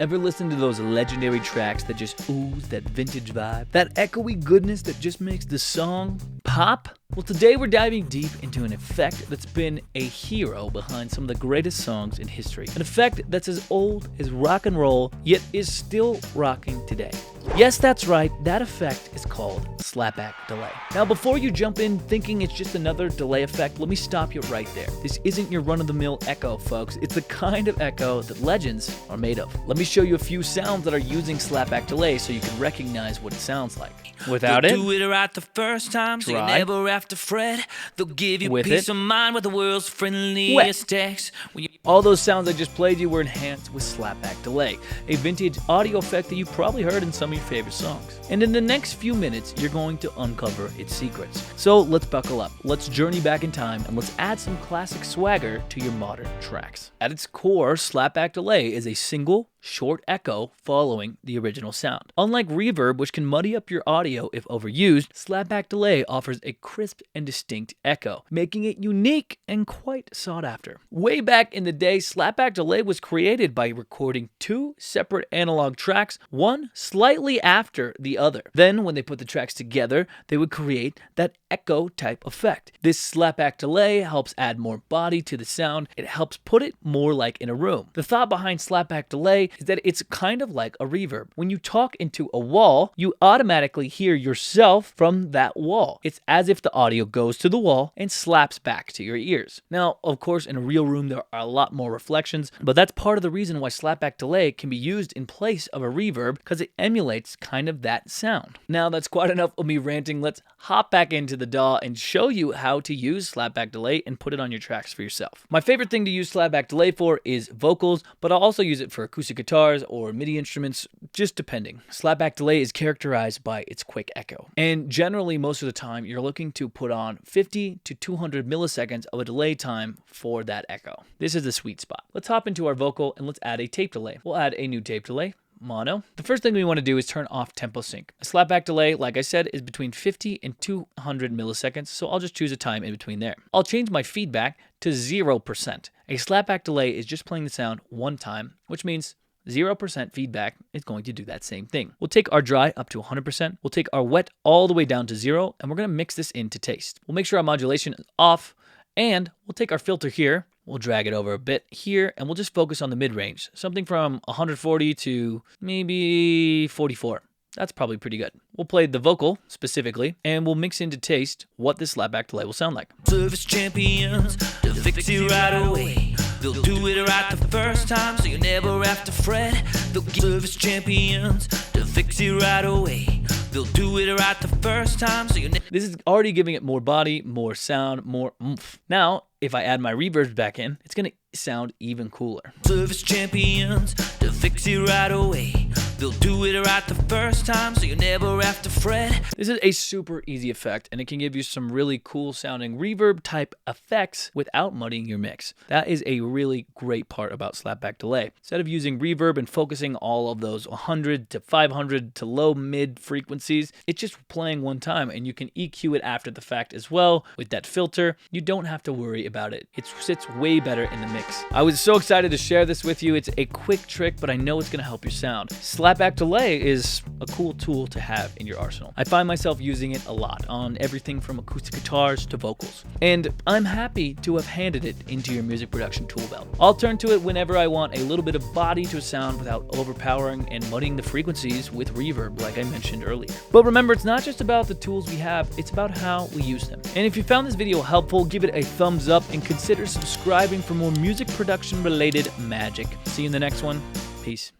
Ever listen to those legendary tracks that just ooze that vintage vibe? That echoey goodness that just makes the song pop? Well, today we're diving deep into an effect that's been a hero behind some of the greatest songs in history. An effect that's as old as rock and roll, yet is still rocking today. Yes, that's right, that effect is called slapback delay. Now, before you jump in thinking it's just another delay effect, let me stop you right there. This isn't your run-of-the-mill echo, folks. It's the kind of echo that legends are made of. Let me show you a few sounds that are using slapback delay so you can recognize what it sounds like. Without it, do it right the first time, so you never have to fret. They'll give you peace of mind with the world's friendliest text. All those sounds I just played you were enhanced with slapback delay, a vintage audio effect that you probably heard in some of your favorite songs. And in the next few minutes, you're going to uncover its secrets. So let's buckle up, let's journey back in time, and let's add some classic swagger to your modern tracks. At its core, slapback delay is a single, short echo following the original sound. Unlike reverb, which can muddy up your audio if overused, slapback delay offers a crisp and distinct echo, making it unique and quite sought after. Way back in the day, slapback delay was created by recording two separate analog tracks, one slightly after the other. Then, when they put the tracks together, they would create that echo type effect. This slapback delay helps add more body to the sound. It helps put it more like in a room. The thought behind slapback delay is that it's kind of like a reverb. When you talk into a wall, you automatically hear yourself from that wall. It's as if the audio goes to the wall and slaps back to your ears. Now, of course, in a real room, there are a lot more reflections, but that's part of the reason why slapback delay can be used in place of a reverb, because it emulates kind of that sound. Now, that's quite enough of me ranting. Let's hop back into the DAW and show you how to use slapback delay and put it on your tracks for yourself. My favorite thing to use slapback delay for is vocals, but I'll also use it for acoustic guitars or MIDI instruments, just depending. Slapback delay is characterized by its quick echo. And generally, most of the time, you're looking to put on 50 to 200 milliseconds of a delay time for that echo. This is the sweet spot. Let's hop into our vocal and let's add a tape delay. We'll add a new tape delay. Mono. The first thing we want to do is turn off tempo sync. A slapback delay, like I said, is between 50 and 200 milliseconds, so I'll just choose a time in between there. I'll change my feedback to 0%. A slapback delay is just playing the sound one time, which means 0% feedback is going to do that same thing. We'll take our dry up to 100%. We'll take our wet all the way down to 0, and we're going to mix this in to taste. We'll make sure our modulation is off, and we'll take our filter here. We'll drag it over a bit here, and we'll just focus on the mid-range, something from 140 to maybe 44. That's probably pretty good. We'll play the vocal specifically, and we'll mix in to taste what this slapback delay will sound like. Service champions to fix it right away. They'll do it right the first time, so you never have to fret. They'll give service champions to fix it right away. They'll do it right the first time, so you This is already giving it more body, more sound, more oomph. Now, if I add my reverbs back in, it's gonna sound even cooler. Service champions to fix it right away. They'll do it right the first time, so you never have to fret. This is a super easy effect, and it can give you some really cool sounding reverb type effects without muddying your mix. That is a really great part about slapback delay. Instead of using reverb and focusing all of those 100 to 500 to low mid frequencies, it's just playing one time, and you can EQ it after the fact as well with that filter. You don't have to worry about it. It sits way better in the mix. I was so excited to share this with you. It's a quick trick, but I know it's gonna help your sound. Slapback delay is a cool tool to have in your arsenal. I find myself using it a lot on everything from acoustic guitars to vocals, and I'm happy to have handed it into your music production tool belt. I'll turn to it whenever I want a little bit of body to a sound without overpowering and muddying the frequencies with reverb like I mentioned earlier. But remember, it's not just about the tools we have, it's about how we use them. And if you found this video helpful, give it a thumbs up and consider subscribing for more music production related magic. See you in the next one. Peace.